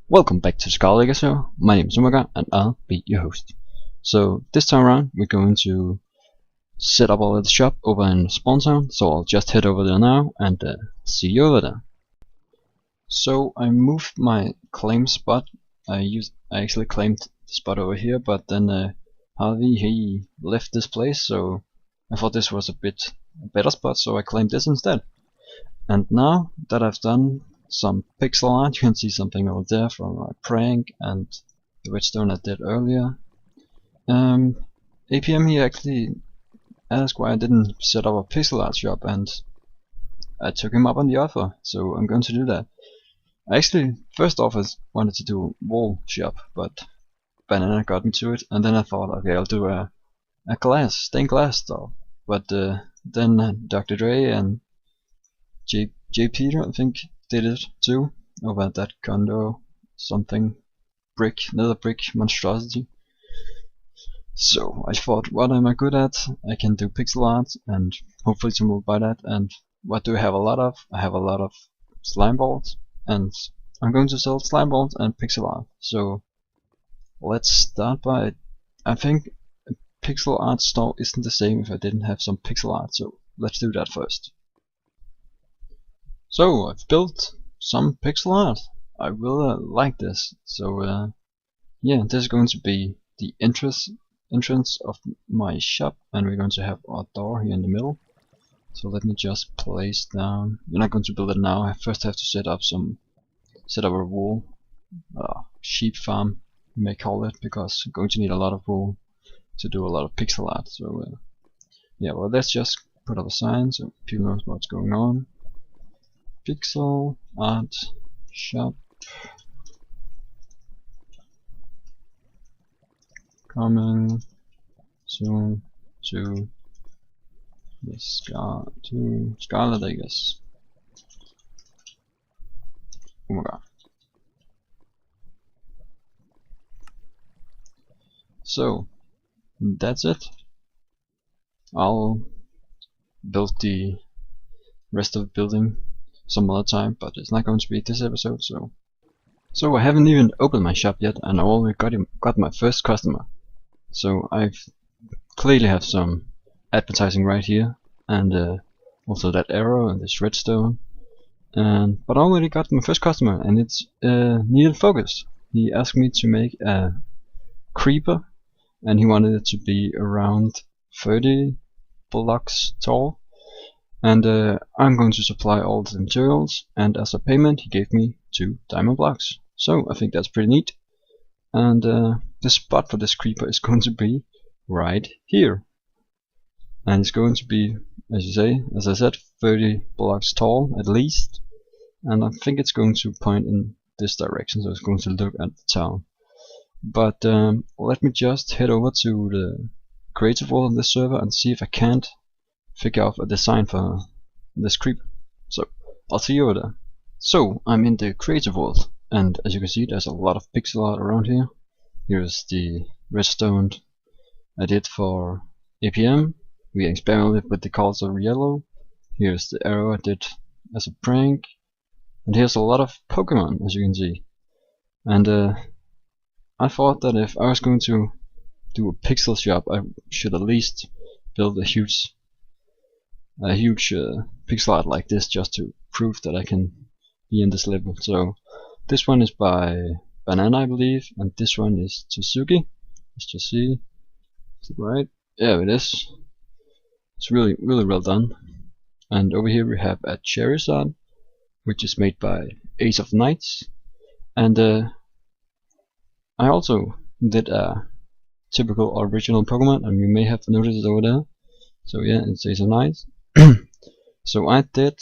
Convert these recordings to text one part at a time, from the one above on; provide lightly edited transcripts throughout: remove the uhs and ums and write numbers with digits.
Welcome back to Scarlet Show. My name is Umagaar and I'll be your host. So this time around we're going to set up our little shop over in Spawn Town, so I'll just head over there now and see you over there. So I moved my claim spot. I actually claimed the spot over here, but then Harvey he left this place, so I thought this was a better spot, so I claimed this instead. And now that I've done some pixel art, you can see something over there from my prank and the redstone I did earlier. APM he actually asked why I didn't set up a pixel art shop, and I took him up on the offer, so I'm going to do that. I actually first off I wanted to do a wall shop, but Banana got me to it, and then I thought, okay, I'll do a stained glass style. But then Dr. Dre and J Peter I think did it too, over at that condo something nether brick monstrosity. So I thought, what am I good at? I can do pixel art, and hopefully someone will buy that. And what do I have a lot of? I have a lot of slime balls, and I'm going to sell slime balls and pixel art. So let's start by, I think a pixel art store isn't the same if I didn't have some pixel art, so let's do that first. So I've built some pixel art. I really like this. So yeah, this is going to be the entrance of my shop, and we're going to have our door here in the middle. So let me just place down. We're not going to build it now. I first have to set up a wool sheep farm, you may call it, because I'm going to need a lot of wool to do a lot of pixel art. So yeah, well, let's just put up a sign so people know what's going on. Pixel art shop coming soon to the Scarlet, I guess. Umagaar. So that's it. I'll build the rest of the building some other time, but it's not going to be this episode. So I haven't even opened my shop yet, and I already got my first customer. So I've clearly have some advertising right here, and also that arrow and this redstone. But I already got my first customer, and it's needed focus. He asked me to make a creeper, and he wanted it to be around 30 blocks tall. And I'm going to supply all the materials, and as a payment he gave me 2 diamond blocks. So I think that's pretty neat. And the spot for this creeper is going to be right here. And it's going to be, as I said, 30 blocks tall at least. And I think it's going to point in this direction, so it's going to look at the town. But let me just head over to the creative world on this server and see if I can't figure out a design for this creeper. So I'll see you over there. So I'm in the creative world, and as you can see, there's a lot of pixel art around here. Here's the redstone I did for APM. We experimented with the colors of yellow. Here's the arrow I did as a prank, and here's a lot of Pokemon, as you can see. And I thought that if I was going to do a pixel shop, I should at least build a huge pixel art like this, just to prove that I can be in this level. So this one is by Banana, I believe, and this one is Tsuzuki. Let's just see. Is it right? Yeah, it is. It's really well done. And over here we have a Charizard, which is made by Ace of Knights. And I also did a typical original Pokemon, and you may have noticed it over there. So yeah, it's Ace of Knights. So I did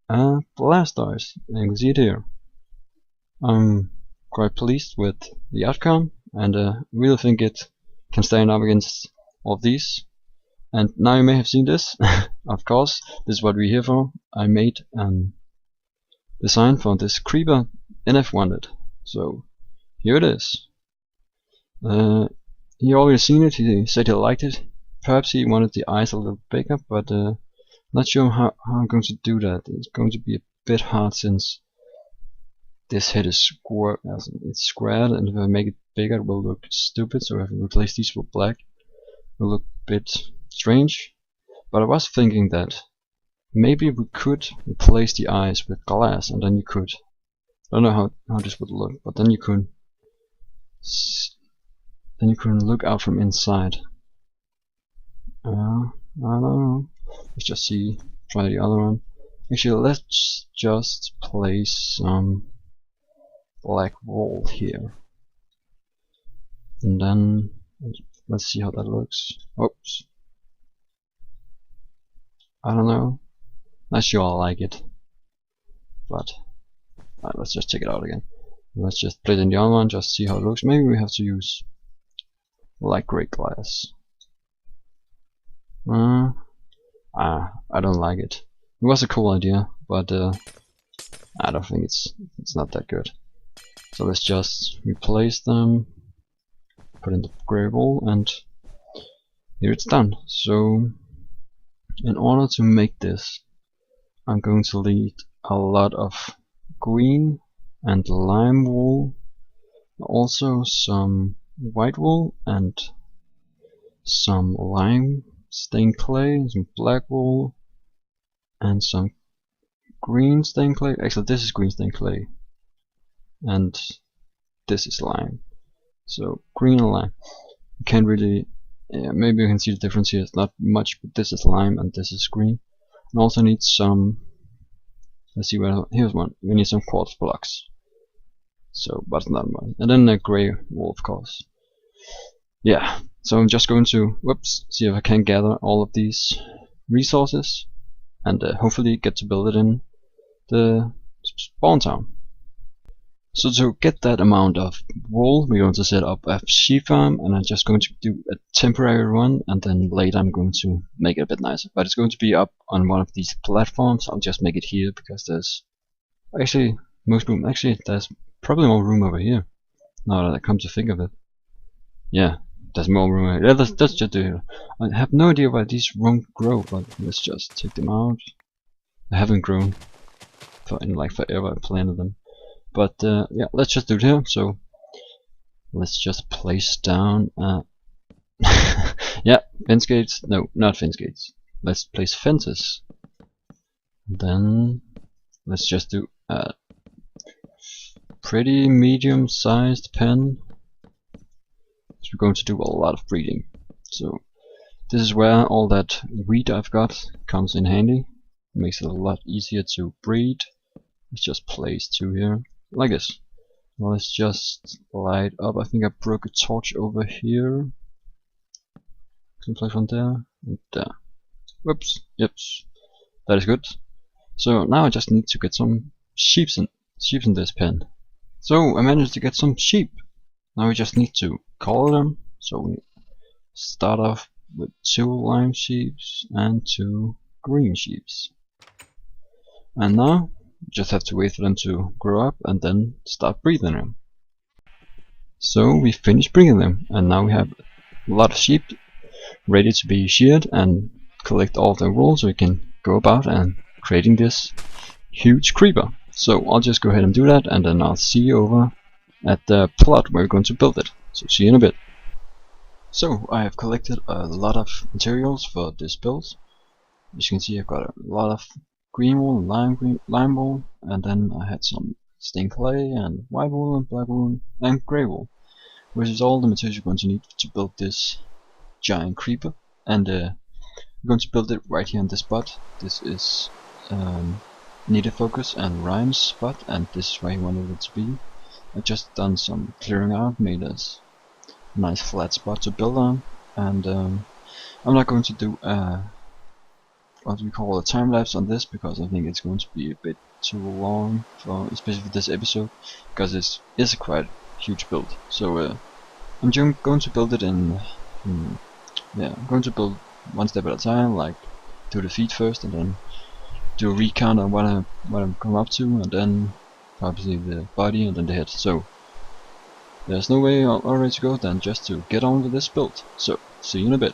a Blastoise, and you can see it here. I'm quite pleased with the outcome, and really think it can stand up against all of these. And now you may have seen this. Of course, this is what we're here for. I made a design for this creeper NF wanted. So here it is. He already seen it. He said he liked it. Perhaps he wanted the eyes a little bigger, but not sure how I'm going to do that. It's going to be a bit hard, since this head is square, it's squared, and if I make it bigger it will look stupid, so if I replace these with black it will look a bit strange. But I was thinking that maybe we could replace the eyes with glass, and then you could, I don't know how this would look, but then you could look out from inside. I don't know. Let's just try the other one. Actually, let's just place some black wool here, and then let's see how that looks. Oops. I don't know. Not sure I like it, but let's just check it out again. Let's just put it in the other one, just see how it looks. Maybe we have to use light gray glass. I don't like it. It was a cool idea, but I don't think it's not that good. So let's just replace them, put in the gray wool, and here it's done. So in order to make this, I'm going to need a lot of green and lime wool, also some white wool and some lime stained clay, some black wool, and some green stained clay. Actually, this is green stained clay, and this is lime. So green and lime. You can't really, maybe you can see the difference here. It's not much, but this is lime and this is green. And also need some. Let's see where. Here's one. We need some quartz blocks. So, but not much. And then a gray wool, of course. Yeah. So I'm just going to, see if I can gather all of these resources, and hopefully get to build it in the spawn town. So to get that amount of wool, we're going to set up a sheep farm, and I'm just going to do a temporary one, and then later I'm going to make it a bit nicer. But it's going to be up on one of these platforms. I'll just make it here because there's actually most room. Actually, there's probably more room over here. Now that I come to think of it, yeah, there's more room over here. Let's just do it. I have no idea why these won't grow, but let's just take them out. I haven't grown in like forever. I planted them. But yeah, let's just do it here. So let's just place down yeah, fence gates. No, not fence gates. Let's place fences. Then let's just do a pretty medium sized pen. So we're going to do a lot of breeding. So this is where all that wheat I've got comes in handy. Makes it a lot easier to breed. Let's just place 2 here. Like this. Let's just light up. I think I broke a torch over here. Can place one there and there. Whoops. Yep. That is good. So now I just need to get some sheep in this pen. So I managed to get some sheep. Now we just need to color them. So we start off with 2 lime sheep and 2 green sheep. And now just have to wait for them to grow up and then start breeding them. So we finished breeding them, and now we have a lot of sheep ready to be sheared and collect all the wool so we can go about and creating this huge creeper. So I'll just go ahead and do that, and then I'll see you over at the plot where we're going to build it. So see you in a bit. So I have collected a lot of materials for this build. As you can see, I've got a lot of green wool and lime wool, and then I had some stained clay and white wool and black wool and grey wool, which is all the materials you're going to need to build this giant creeper. And we're going to build it right here on this spot. This is needed focus and Rhyme's spot, and this is where he wanted it to be. I've just done some clearing out, made a nice flat spot to build on, and I'm not going to do what we call a time lapse on this because I think it's going to be a bit too long, for especially for this episode, because it is a quite huge build. So I'm going to build it I'm going to build one step at a time, like do the feet first, and then do a recount on what I'm come up to, and then probably the body and then the head. So there's no way already to go than just to get on with this build. So see you in a bit.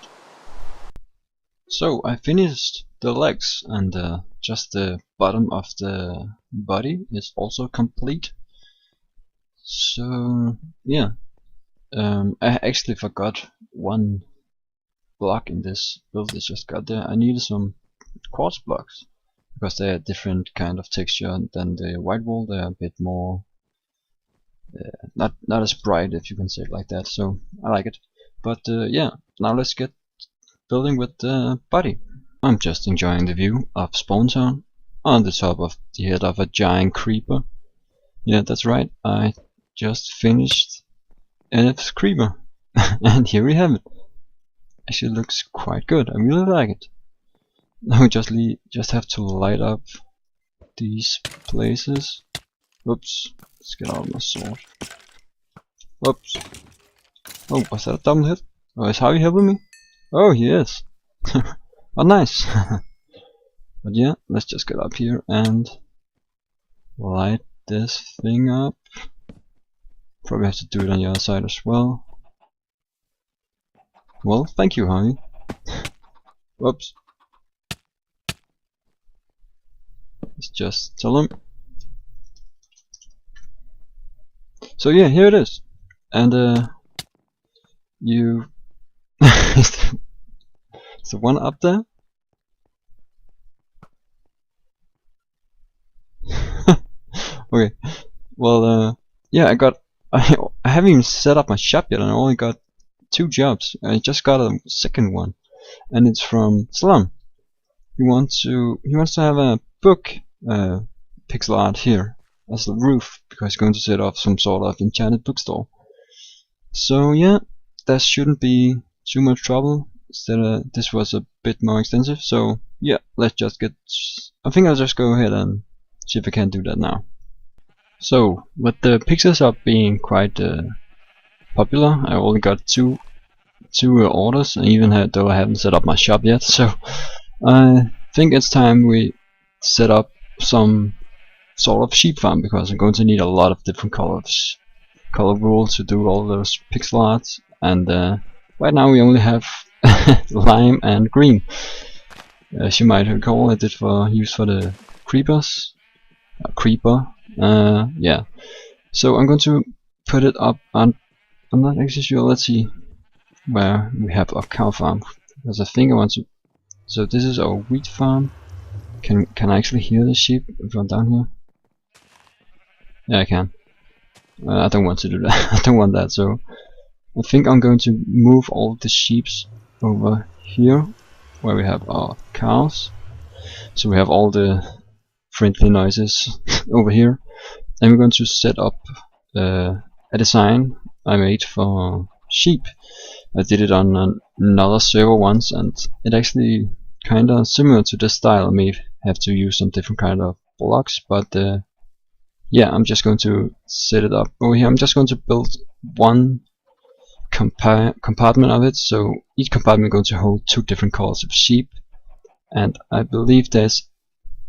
So I finished the legs, and just the bottom of the body is also complete. So yeah, I actually forgot one block in this build. It just got there. I needed some quartz blocks because they are different kind of texture than the white wall. They are a bit more not as bright, if you can say it like that. So I like it. But yeah, now let's get building with the body. I'm just enjoying the view of Spawn Town on the top of the head of a giant creeper. Yeah, that's right. I just finished NF's creeper, and here we have it. Actually, looks quite good. I really like it. Now we just have to light up these places. Oops, let's get out my sword. Oops. Oh, was that a double hit? Oh, is Harvey helping me? Oh, he is. Oh, nice. But yeah, let's just get up here and light this thing up. Probably have to do it on the other side as well. Well, thank you, Harvey. Whoops. Let's just tell him. So yeah, here it is. And you is the one up there? Okay. Well, yeah, I haven't even set up my shop yet, and I only got 2 jobs. I just got a second one, and it's from Slum. He wants to have a book pixel art here as the roof, because he's going to set off some sort of enchanted bookstore. So yeah, that shouldn't be too much trouble. Instead, this was a bit more extensive. So yeah, let's just get. I think I'll just go ahead and see if I can do that now. So with the pixels up being quite popular, I only got two orders, and even though I haven't set up my shop yet. So I think it's time we set up some sort of sheep farm, because I'm going to need a lot of different color wool to do all those pixel arts, and right now we only have lime and green. As you might recall, I did use for the creepers. Yeah. So I'm going to put it up on. I'm not actually sure. Let's see where we have a cow farm, because I think I want to. So this is our wheat farm. Can I actually hear the sheep if I'm down here? Yeah, I can. I don't want to do that. I don't want that. So I think I'm going to move all the sheeps over here, where we have our cows. So we have all the friendly noises over here, and we're going to set up a design I made for sheep. I did it on another server once, and it actually kinda similar to this style. I may have to use some different kind of blocks, but yeah, I'm just going to set it up over here. I'm just going to build one compartment of it, so each compartment is going to hold 2 different colors of sheep, and I believe there's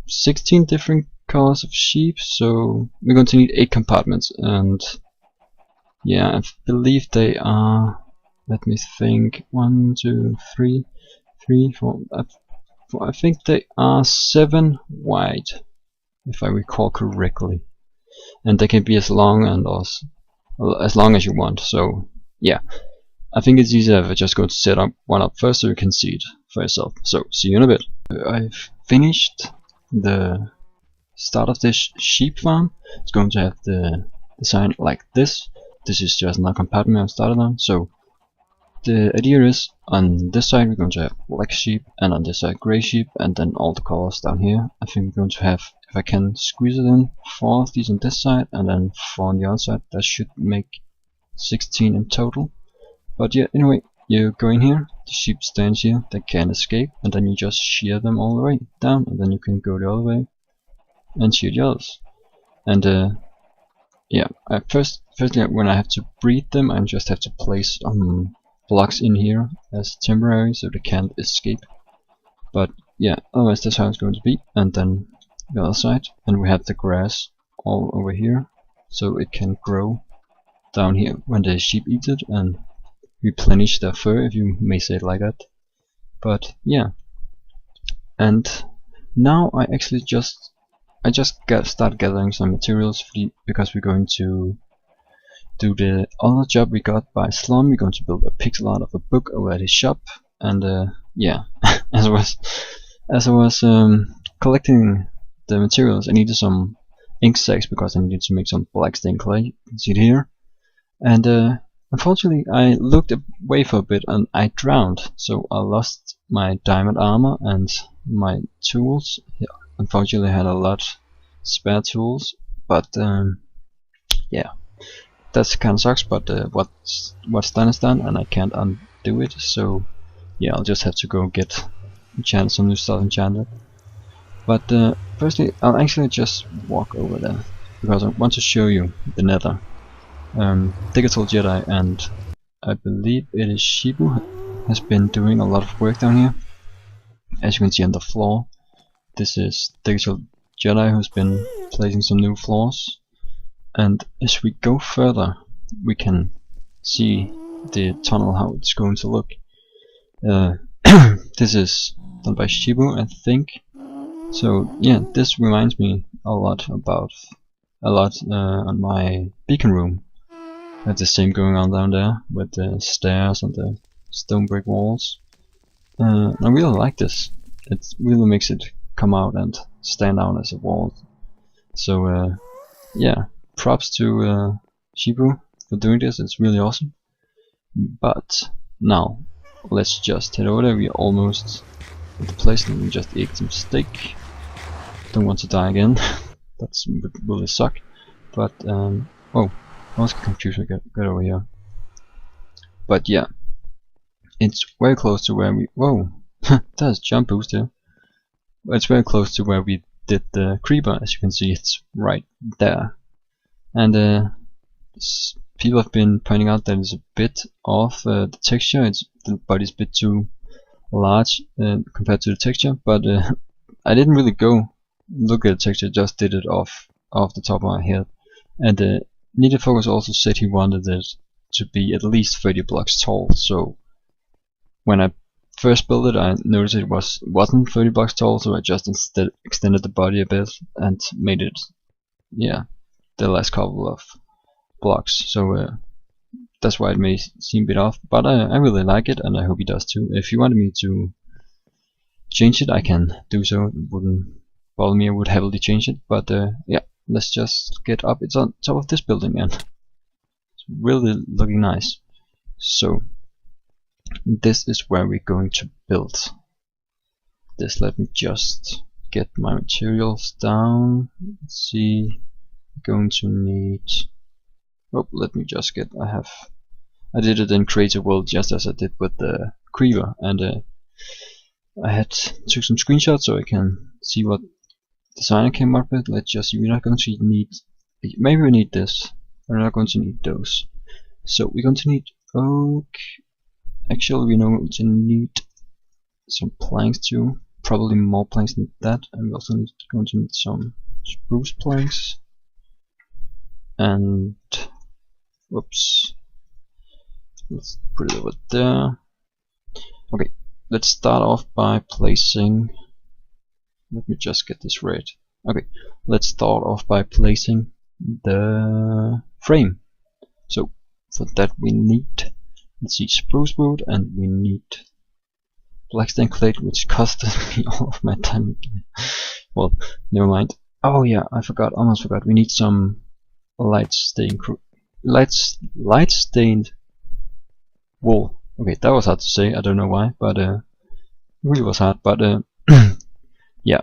16 different colors of sheep, so we're going to need 8 compartments. And yeah, I believe they are, let me think, 1, 2, 3, 4, I think they are 7 wide, if I recall correctly, and they can be as long as you want. So yeah, I think it's easier if I just go to set up one up first, so you can see it for yourself. So see you in a bit. I've finished the start of this sheep farm. It's going to have the design like this. This is just another compartment I've started on. So the idea is, on this side we're going to have black sheep, and on this side grey sheep, and then all the colors down here. I think we're going to have, if I can squeeze it in, 4 of these on this side and then 4 on the other side. That should make 16 in total. But yeah, anyway, you go in here, the sheep stands here, they can't escape, and then you just shear them all the way down, and then you can go the other way and shear the others. And yeah, firstly when I have to breed them, I just have to place blocks in here as temporary so they can't escape. But yeah, otherwise that's how it's going to be. And then the other side, and we have the grass all over here, so it can grow down here when the sheep eat it and replenish their fur, if you may say it like that. But yeah, and now I just start gathering some materials because we're going to do the other job we got by Slum. We're going to build a pixel art of a book over at his shop, and yeah, as I was collecting the materials, I needed some ink sacks because I needed to make some black stained clay. You can see it here, and unfortunately I looked away for a bit and I drowned, so I lost my diamond armor and my tools. Yeah, unfortunately I had a lot spare tools, but yeah, that's kind of sucks, but what's done is done, and I can't undo it. So yeah, I'll just have to go get enchant some new stuff enchanted. But firstly, I'll actually just walk over there because I want to show you the Nether. Digital Jedi and I believe it is Shibu has been doing a lot of work down here. As you can see on the floor, this is Digital Jedi who's been placing some new floors. And as we go further, we can see the tunnel, how it's going to look. This is done by Shibu, I think. So yeah, this reminds me a lot on my beacon room. I have the same going on down there with the stairs and the stone brick walls. I really like this. It really makes it come out and stand out as a wall. So yeah, props to Shibu for doing this. It's really awesome. But now let's just head over there. We're almost at the place. Let me just eat some steak. Don't want to die again. That's would really suck. But oh, I was confused. Get over here. But yeah, it's very close to where we. Whoa, that's jump boost here. It's very close to where we did the creeper. As you can see, it's right there. And people have been pointing out that it's a bit off the texture. The body's a bit too large compared to the texture. But I didn't really go look at the texture. Just did it off the top of my head. And Needed Focus also said he wanted it to be at least 30 blocks tall. So when I first built it, I noticed it wasn't 30 blocks tall. So I just instead extended the body a bit and made it, yeah, the last couple of blocks. So that's why it may seem a bit off, but I really like it, and I hope he does too. If you wanted me to change it, I can do so. It wouldn't bother me. I would heavily change it, but yeah, let's just get up. It's on top of this building, and it's really looking nice. So this is where we're going to build this. Let me just get my materials down. Let's see. Going to need, oh, let me just get, I did it in Creative World just as I did with the Creeper, and I took some screenshots so I can see what design I came up with. Let's just see, we're not going to need, maybe we need this, we're not going to need those. So we're going to need oak, actually we're going to need some planks too, probably more planks than that, and we're also going to need some spruce planks. And whoops, let's put it over there. Okay, let's start off by placing, let me just get this right. Okay, let's start off by placing the frame. So for that we need, let's see, spruce wood, and we need black stained clay, which costed me all of my time. Well, never mind. Oh yeah, I almost forgot. We need some light stained wool. Okay, that was hard to say. I don't know why, but it really was hard. But yeah,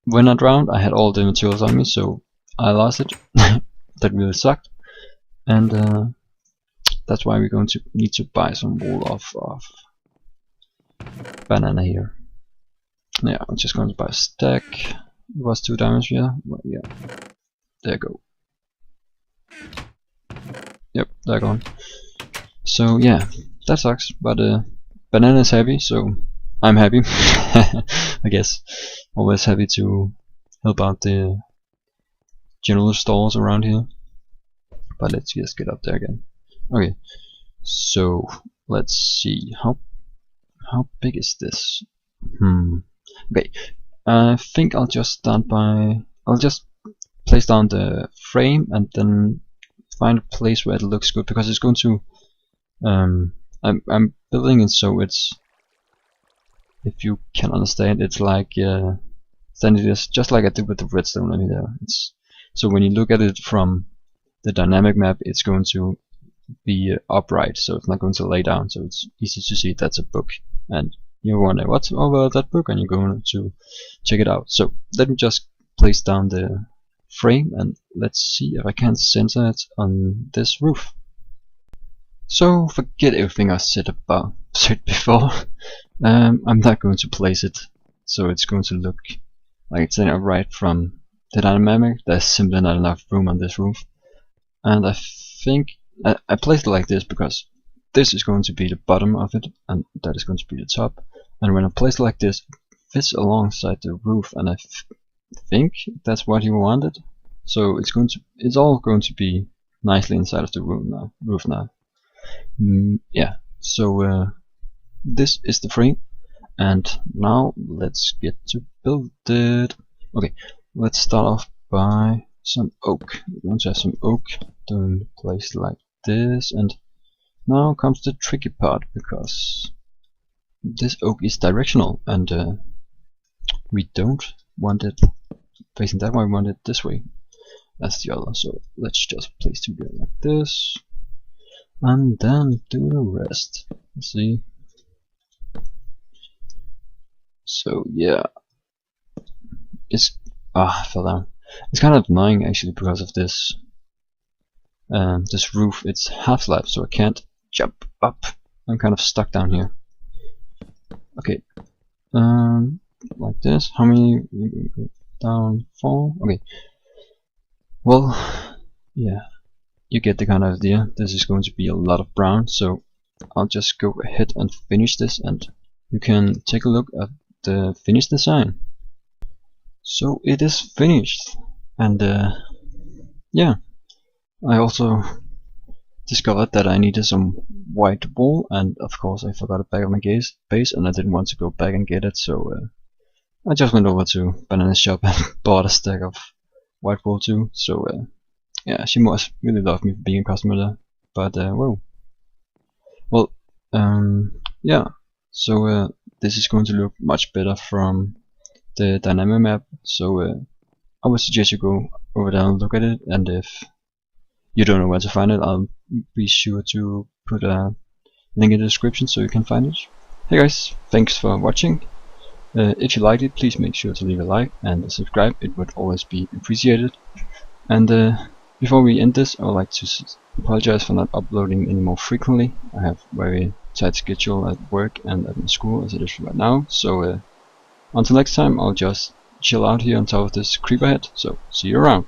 when I drowned, I had all the materials on me, so I lost it. That really sucked, and that's why we're going to need to buy some wool off banana here. Yeah, I'm just going to buy a stack. It was 2 diamonds here. Well, yeah, there you go. Yep, they're gone. So yeah, that sucks, but Banana's happy, so I'm happy. I guess always happy to help out the general stores around here. But let's just get up there again. Okay, so let's see, how big is this? Okay, I think I'll just start by, I'll just place down the frame and then find a place where it looks good, because it's going to I'm building it so it's, if you can understand, it's like standing this just like I did with the redstone over there. It's so when you look at it from the dynamic map, it's going to be upright, so it's not going to lay down, so it's easy to see that's a book, and you wonder what's over that book, and you're going to check it out. So let me just place down the frame, and let's see if I can center it on this roof. So forget everything I said before. I'm not going to place it so it's going to look like it's upright from the dynamic. There's simply not enough room on this roof, and I think I placed it like this because this is going to be the bottom of it, and that is going to be the top. And when I place it like this, it fits alongside the roof, and I think that's what you wanted. So it's all going to be nicely inside of the roof now. Yeah. So this is the frame, and now let's get to build it. Okay, let's start off by some oak. We're going to have some oak doing placed like this, and now comes the tricky part, because this oak is directional, and we don't want it facing that way, we want it this way as the other. So let's just place together like this, and then do the rest. Let's see. So yeah, it's I fell down. It's kind of annoying actually, because of this this roof. It's half slab, so I can't jump up. I'm kind of stuck down here. Okay, like this. How many? Down 4. Okay. Well, yeah, you get the kind of idea. This is going to be a lot of brown, so I'll just go ahead and finish this, and you can take a look at the finished design. So it is finished, and yeah, I also discovered that I needed some white wool, and of course I forgot it back at my base, and I didn't want to go back and get it, so I just went over to Banana's shop and bought a stack of white wool too. So yeah, she must really love me for being a customer there. But well, yeah. So this is going to look much better from the dynamic map. So I would suggest you go over there and look at it, and if you don't know where to find it, I'll be sure to put a link in the description so you can find it. Hey guys, thanks for watching. If you liked it, please make sure to leave a like and subscribe. It would always be appreciated. And before we end this, I would like to apologize for not uploading any more frequently. I have very tight schedule at work and at my school as it is right now. So until next time, I'll just chill out here on top of this creeper head. So see you around.